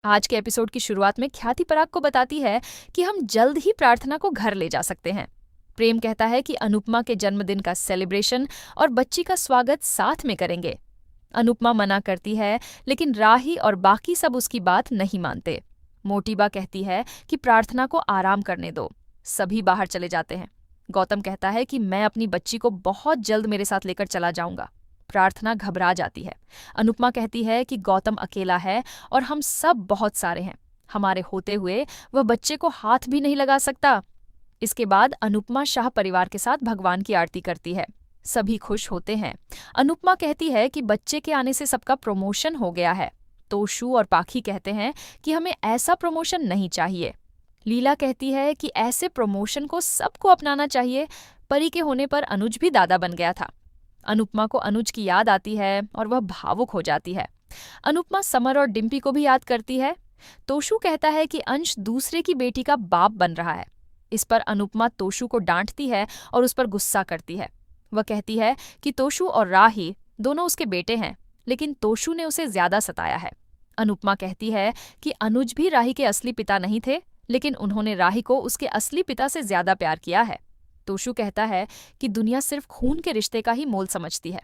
आज के एपिसोड की शुरुआत में ख्याति पराग को बताती है कि हम जल्द ही प्रार्थना को घर ले जा सकते हैं। प्रेम कहता है कि अनुपमा के जन्मदिन का सेलिब्रेशन और बच्ची का स्वागत साथ में करेंगे। अनुपमा मना करती है, लेकिन राही और बाकी सब उसकी बात नहीं मानते। मोटीबा कहती है कि प्रार्थना को आराम करने दो। सभी बाहर चले जाते हैं। गौतम कहता है कि मैं अपनी बच्ची को बहुत जल्द मेरे साथ लेकर चला जाऊंगा। प्रार्थना घबरा जाती है। अनुपमा कहती है कि गौतम अकेला है और हम सब बहुत सारे हैं। हमारे होते हुए वह बच्चे को हाथ भी नहीं लगा सकता। इसके बाद अनुपमा शाह परिवार के साथ भगवान की आरती करती है। सभी खुश होते हैं। अनुपमा कहती है कि बच्चे के आने से सबका प्रमोशन हो गया है। तोशु और पाखी कहते हैं कि हमें ऐसा प्रमोशन नहीं चाहिए। लीला कहती है कि ऐसे प्रमोशन को सबको अपनाना चाहिए। परी के होने पर अनुज भी दादा बन गया था। अनुपमा को अनुज की याद आती है और वह भावुक हो जाती है। अनुपमा समर और डिम्पी को भी याद करती है। तोशु कहता है कि अंश दूसरे की बेटी का बाप बन रहा है। इस पर अनुपमा तोशु को डांटती है और उस पर गुस्सा करती है। वह कहती है कि तोशु और राही दोनों उसके बेटे हैं, लेकिन तोशु ने उसे ज्यादा सताया है। अनुपमा कहती है कि अनुज भी राही के असली पिता नहीं थे, लेकिन उन्होंने राही को उसके असली पिता से ज्यादा प्यार किया है। तोशु कहता है कि दुनिया सिर्फ खून के रिश्ते का ही मोल समझती है।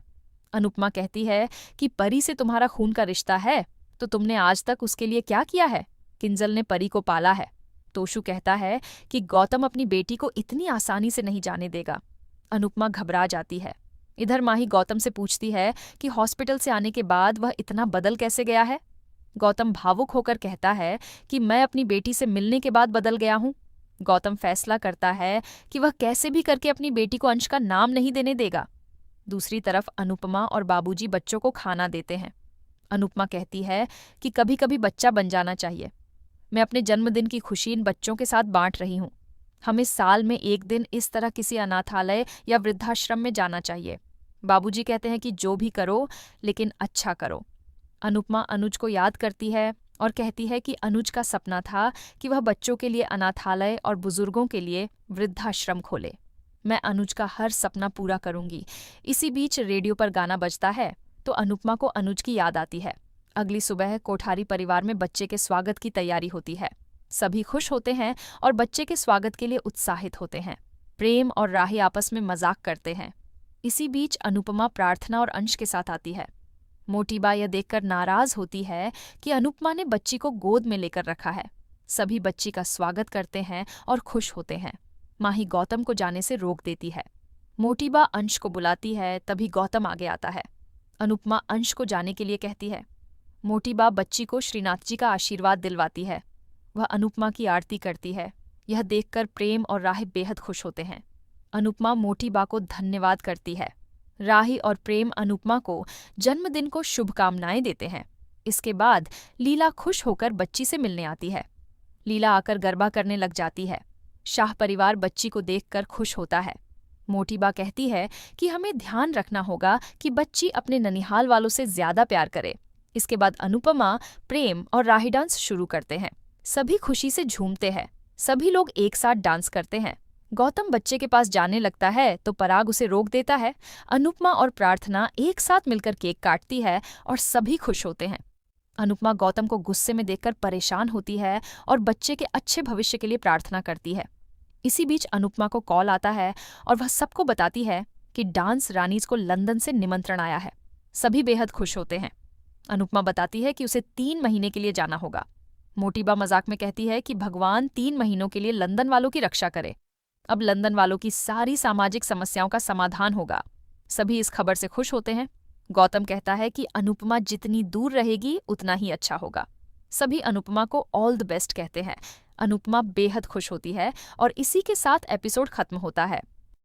अनुपमा कहती है कि परी से तुम्हारा खून का रिश्ता है तो तुमने आज तक उसके लिए क्या किया है? किंजल ने परी को पाला है। तोशु कहता है कि गौतम अपनी बेटी को इतनी आसानी से नहीं जाने देगा। अनुपमा घबरा जाती है। इधर माही गौतम से पूछती है कि हॉस्पिटल से आने के बाद वह इतना बदल कैसे गया है। गौतम भावुक होकर कहता है कि मैं अपनी बेटी से मिलने के बाद बदल गया हूं। गौतम फैसला करता है कि वह कैसे भी करके अपनी बेटी को अंश का नाम नहीं देने देगा। दूसरी तरफ अनुपमा और बाबूजी बच्चों को खाना देते हैं। अनुपमा कहती है कि कभी कभी बच्चा बन जाना चाहिए। मैं अपने जन्मदिन की खुशी इन बच्चों के साथ बांट रही हूँ। हमें साल में एक दिन इस तरह किसी अनाथालय या वृद्धाश्रम में जाना चाहिए। बाबूजी कहते हैं कि जो भी करो, लेकिन अच्छा करो। अनुपमा अनुज को याद करती है और कहती है कि अनुज का सपना था कि वह बच्चों के लिए अनाथालय और बुजुर्गों के लिए वृद्धाश्रम खोले। मैं अनुज का हर सपना पूरा करूंगी। इसी बीच रेडियो पर गाना बजता है तो अनुपमा को अनुज की याद आती है। अगली सुबह कोठारी परिवार में बच्चे के स्वागत की तैयारी होती है। सभी खुश होते हैं और बच्चे के स्वागत के लिए उत्साहित होते हैं। प्रेम और राही आपस में मजाक करते हैं। इसी बीच अनुपमा प्रार्थना और अंश के साथ आती है। मोटीबा यह देखकर नाराज होती है कि अनुपमा ने बच्ची को गोद में लेकर रखा है। सभी बच्ची का स्वागत करते हैं और खुश होते हैं। माही गौतम को जाने से रोक देती है। मोटीबा अंश को बुलाती है, तभी गौतम आगे आता है। अनुपमा अंश को जाने के लिए कहती है। मोटीबा बच्ची को श्रीनाथ जी का आशीर्वाद दिलवाती है। वह अनुपमा की आरती करती है। यह देखकर प्रेम और राही बेहद खुश होते हैं। अनुपमा मोटीबा को धन्यवाद करती है। राही और प्रेम अनुपमा को जन्मदिन को शुभकामनाएं देते हैं। इसके बाद लीला खुश होकर बच्ची से मिलने आती है। लीला आकर गरबा करने लग जाती है। शाह परिवार बच्ची को देखकर खुश होता है। मोटीबा कहती है कि हमें ध्यान रखना होगा कि बच्ची अपने ननिहाल वालों से ज्यादा प्यार करे। इसके बाद अनुपमा, प्रेम और राही डांस शुरू करते हैं। सभी खुशी से झूमते हैं। सभी लोग एक साथ डांस करते हैं। गौतम बच्चे के पास जाने लगता है तो पराग उसे रोक देता है। अनुपमा और प्रार्थना एक साथ मिलकर केक काटती है और सभी खुश होते हैं। अनुपमा गौतम को गुस्से में देखकर परेशान होती है और बच्चे के अच्छे भविष्य के लिए प्रार्थना करती है। इसी बीच अनुपमा को कॉल आता है और वह सबको बताती है कि डांस रानीज को लंदन से निमंत्रण आया है। सभी बेहद खुश होते हैं। अनुपमा बताती है कि उसे 3 महीने के लिए जाना होगा। मोटीबा मजाक में कहती है कि भगवान 3 महीनों के लिए लंदन वालों की रक्षा करे। अब लंदन वालों की सारी सामाजिक समस्याओं का समाधान होगा। सभी इस खबर से खुश होते हैं। गौतम कहता है कि अनुपमा जितनी दूर रहेगी उतना ही अच्छा होगा। सभी अनुपमा को ऑल द बेस्ट कहते हैं। अनुपमा बेहद खुश होती है और इसी के साथ एपिसोड खत्म होता है।